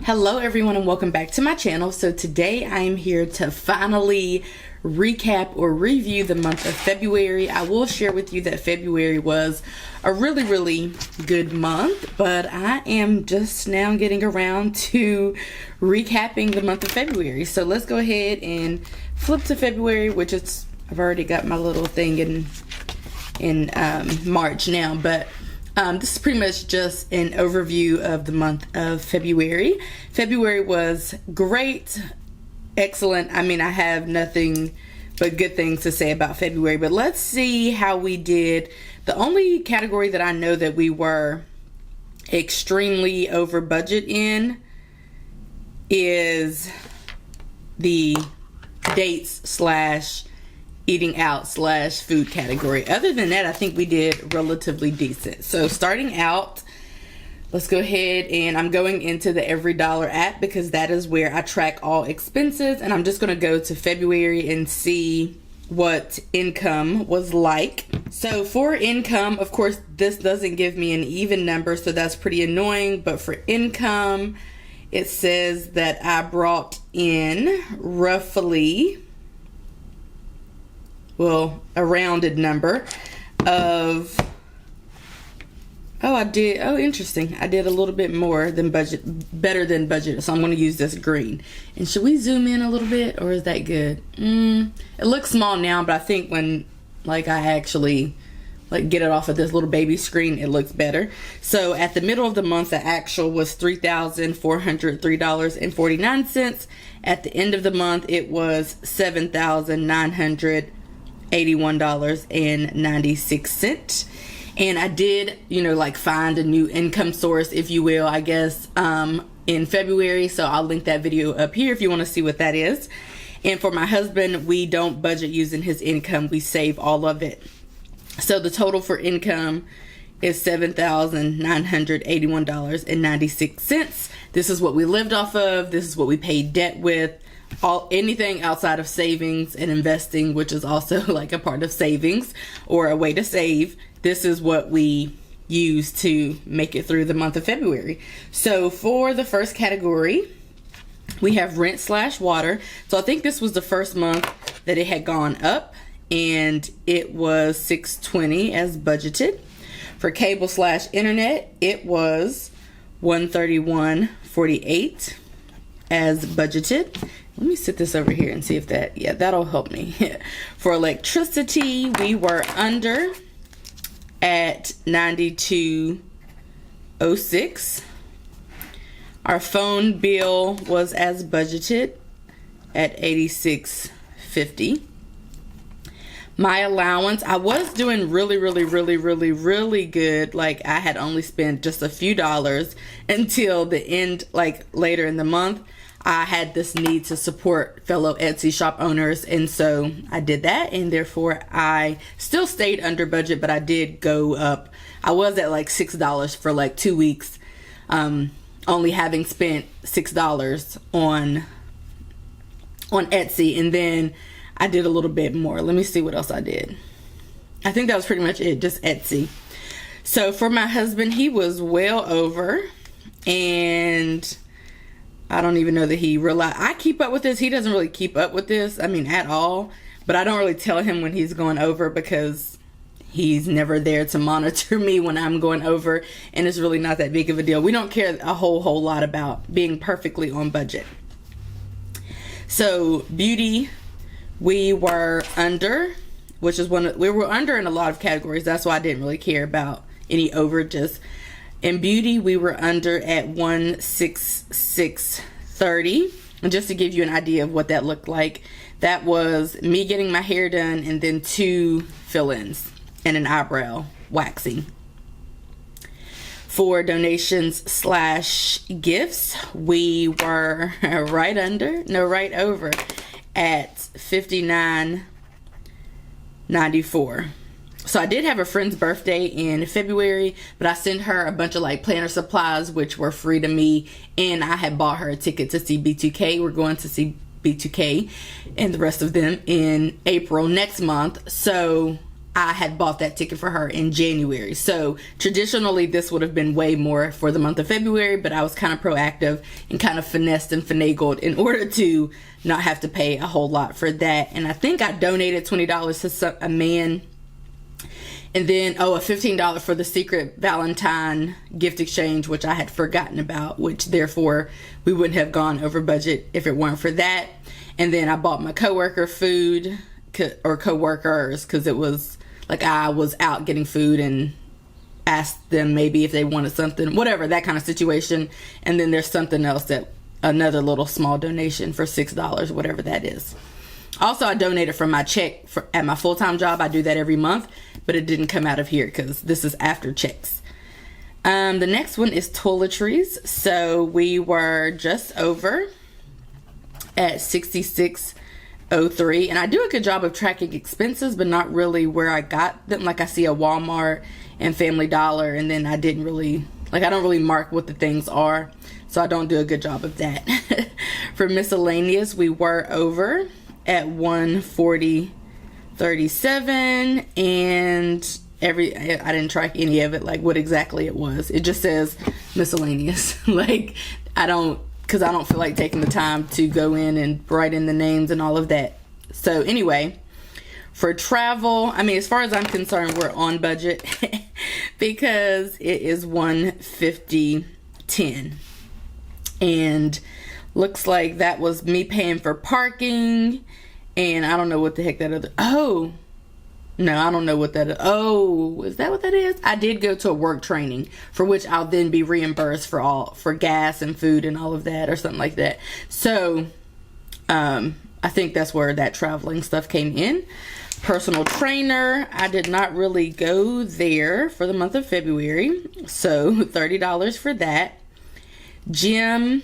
Hello everyone and welcome back to my channel. So today I am here to finally recap or review the month of February. I will share with you that February was a really good month, but I am just now getting around to recapping the month of February. So let's go ahead and flip to February, which is, I've already got my little thing in March now, but this is pretty much just an overview of the month of February. February was great, excellent. I mean, I have nothing but good things to say about February, but let's see how we did. The only category that I know that we were extremely over budget in is the dates slash eating out slash food category. Other than that, I think we did relatively decent. So starting out, let's go ahead and I'm going into the Every Dollar app because that is where I track all expenses, and I'm just going to go to February and see what income was like. So for income, of course, this doesn't give me an even number, so that's pretty annoying. But for income, it says that I brought in roughly, well, a rounded number of, interesting. I did a little bit more than budget, better than budget. So I'm going to use this green. And should we zoom in a little bit, or is that good? It looks small now, but I think when I actually get it off of this little baby screen, it looks better. So at the middle of the month, the actual was $3,403.49. At the end of the month, it was $7,981.96. And I did, find a new income source, if you will, I guess, in February. So I'll link that video up here if you want to see what that is. And for my husband, we don't budget using his income. We save all of it. So the total for income is $7,981.96. This is what we lived off of. This is what we paid debt with. Anything outside of savings and investing, which is also like a part of savings or a way to save, this is what we use to make it through the month of February. So for the first category, we have rent slash water. So I think this was the first month that it had gone up, and it was $620 as budgeted. For cable slash internet, it was $131.48 as budgeted. Let me sit this over here and see if that'll help me. For electricity, we were under at $92.06. Our phone bill was as budgeted at $86.50. My allowance, I was doing really good. Like, I had only spent just a few dollars until the end, later in the month. I had this need to support fellow Etsy shop owners, and so I did that, and therefore I still stayed under budget, but I did go up. I was at $6 for 2 weeks, only having spent $6 on Etsy, and then I did a little bit more. Let me see what else I did. I think that was pretty much it, just Etsy. So for my husband, he was well over, and I don't even know that he realized. I keep up with this. He doesn't really keep up with this, at all. But I don't really tell him when he's going over because he's never there to monitor me when I'm going over. And it's really not that big of a deal. We don't care a whole lot about being perfectly on budget. So beauty, we were under, which is we were under in a lot of categories. That's why I didn't really care about any overages. In beauty, we were under at $166.30. And just to give you an idea of what that looked like, that was me getting my hair done and then 2 fill-ins and an eyebrow waxing. For donations slash gifts, we were right over at $59.94. So I did have a friend's birthday in February, but I sent her a bunch of planner supplies, which were free to me, and I had bought her a ticket to see B2K. We're going to see B2K and the rest of them in April next month. So I had bought that ticket for her in January. So traditionally this would have been way more for the month of February, but I was kind of proactive and kind of finessed and finagled in order to not have to pay a whole lot for that. And I think I donated $20 to a man, and then a $15 for the secret Valentine gift exchange, which I had forgotten about, which therefore we wouldn't have gone over budget if it weren't for that. And then I bought my coworker food, or coworkers, because it was like I was out getting food and asked them maybe if they wanted something, whatever, that kind of situation. And then there's something else, that another little small donation for $6, whatever that is. Also, I donated from my check at my full-time job. I do that every month, but it didn't come out of here because this is after checks. The next one is toiletries. So we were just over at $66.03, and I do a good job of tracking expenses, but not really where I got them. Like I see a Walmart and Family Dollar, and then I didn't really, I don't really mark what the things are, so I don't do a good job of that. For miscellaneous, we were over at $140.37, and I didn't track any of it, like what exactly it was. It just says miscellaneous. Because I don't feel like taking the time to go in and write in the names and all of that. So anyway, for travel, as far as I'm concerned, we're on budget because it is $150.10, and looks like that was me paying for parking, and I don't know what the heck that other, no, I don't know what that is. Is that what that is? I did go to a work training for which I'll then be reimbursed for gas and food and all of that, or something like that. So I think that's where that traveling stuff came in. Personal trainer, I did not really go there for the month of February, so $30 for that. Gym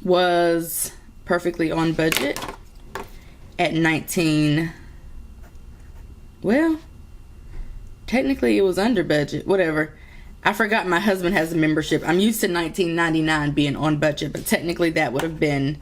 was perfectly on budget at $19. Well, technically it was under budget, whatever. I forgot my husband has a membership. I'm used to $19.99 being on budget, but technically that would have been,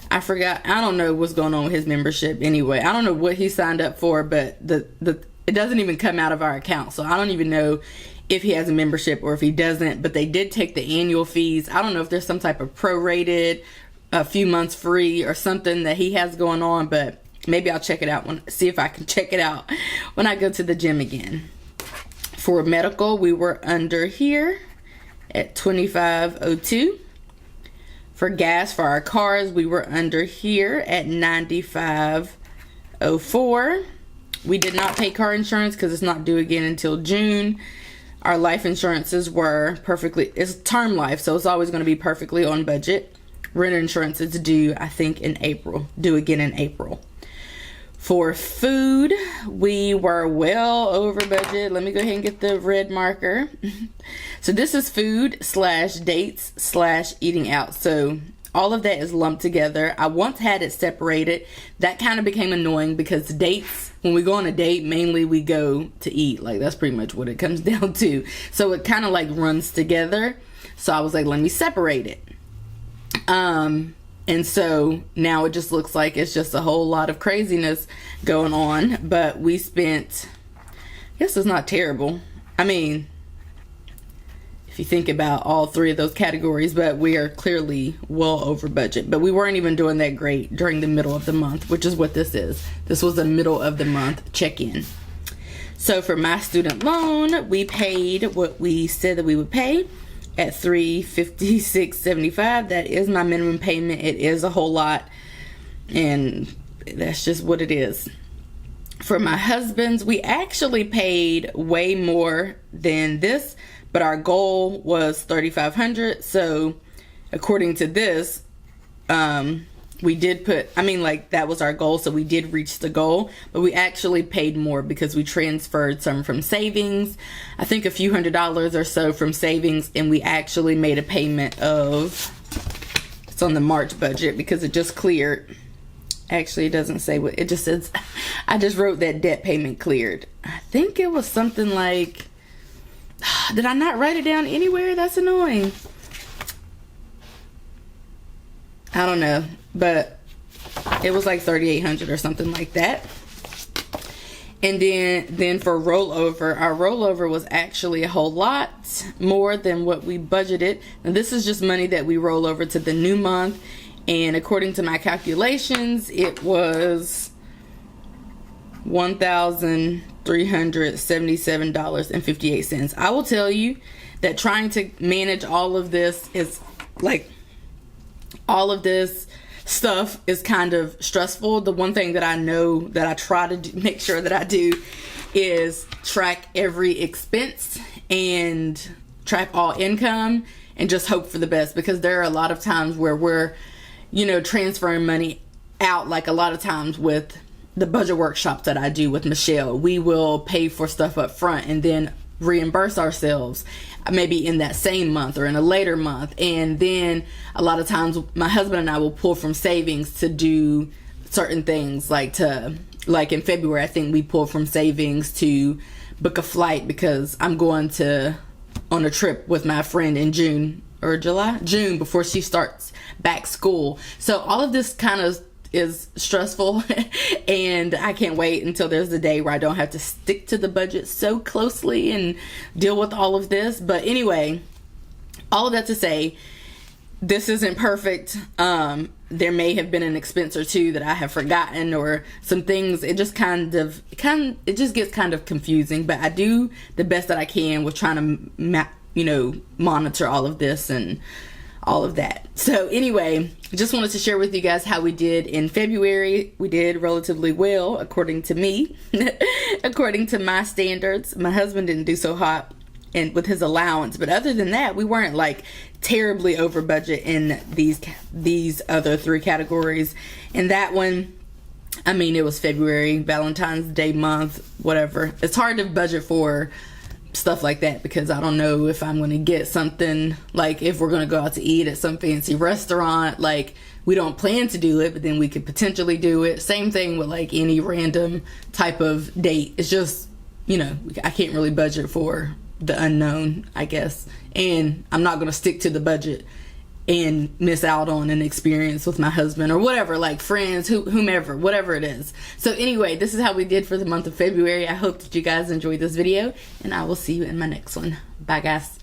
I forgot. I don't know what's going on with his membership anyway. I don't know what he signed up for, but it doesn't even come out of our account. So I don't even know if he has a membership or if he doesn't, but they did take the annual fees. I don't know if there's some type of prorated, a few months free or something that he has going on, but maybe I'll check it out, see if I can check it out when I go to the gym again. For medical, we were under here at $25.02. For gas for our cars, we were under here at $95.04. We did not pay car insurance because it's not due again until June. Our life insurances were it's term life, so it's always going to be perfectly on budget. Rent insurance is due, I think, due again in April. For food, we were well over budget. Let me go ahead and get the red marker. So this is food / dates / eating out. So all of that is lumped together. I once had it separated. That kind of became annoying because dates, when we go on a date, mainly we go to eat. That's pretty much what it comes down to. So it kind of runs together. So I was like, let me separate it. And so now it just looks like it's just a whole lot of craziness going on. But we spent, I guess it's not terrible. If you think about all three of those categories, but we are clearly well over budget. But we weren't even doing that great during the middle of the month, which is what this is. This was a middle of the month check-in. So for my student loan, we paid what we said that we would pay at $356.75. That is my minimum payment. It is a whole lot, and that's just what it is. For my husband's, we actually paid way more than this, but our goal was $3,500. So according to this, we did put, that was our goal, so we did reach the goal, but we actually paid more because we transferred some from savings, I think a few $100s or so from savings, and we actually made a payment of, it's on the March budget because it just cleared. Actually, it doesn't say what, it just says, I just wrote that debt payment cleared. I think it was something like, did I not write it down anywhere? That's annoying. I don't know, but it was like $3,800 or something like that. And then for rollover, our rollover was actually a whole lot more than what we budgeted. And this is just money that we roll over to the new month. And according to my calculations, it was $1,377.58. I will tell you that trying to manage all of this is like, all of this stuff is kind of stressful. The one thing that I know that I try to make sure that I do is track every expense and track all income and just hope for the best, because there are a lot of times where we're, transferring money out. Like a lot of times with the budget workshops that I do with Michelle, we will pay for stuff up front and then reimburse ourselves maybe in that same month or in a later month. And then a lot of times my husband and I will pull from savings to do certain things, like in February, I think we pulled from savings to book a flight because I'm going on a trip with my friend in June before she starts back school. So all of this kind of is stressful and I can't wait until there's a day where I don't have to stick to the budget so closely and deal with all of this. But anyway, all of that to say, this isn't perfect. There may have been an expense or two that I have forgotten, or some things. It just it just gets kind of confusing, but I do the best that I can with trying to monitor all of this and all of that. So anyway, just wanted to share with you guys how we did in February. We did relatively well, according to me, according to my standards. My husband didn't do so hot and with his allowance, but other than that, we weren't like terribly over budget in these other three categories. And that one, I mean, it was February, Valentine's Day month, whatever. It's hard to budget for stuff like that because I don't know if I'm going to get something, like if we're going to go out to eat at some fancy restaurant. Like, we don't plan to do it, but then we could potentially do it. Same thing with like any random type of date. It's just, I can't really budget for the unknown, I guess. And I'm not going to stick to the budget and miss out on an experience with my husband or whatever, like friends, whomever, whatever it is. So anyway, this is how we did for the month of February. I hope that you guys enjoyed this video, and I will see you in my next one. Bye, guys.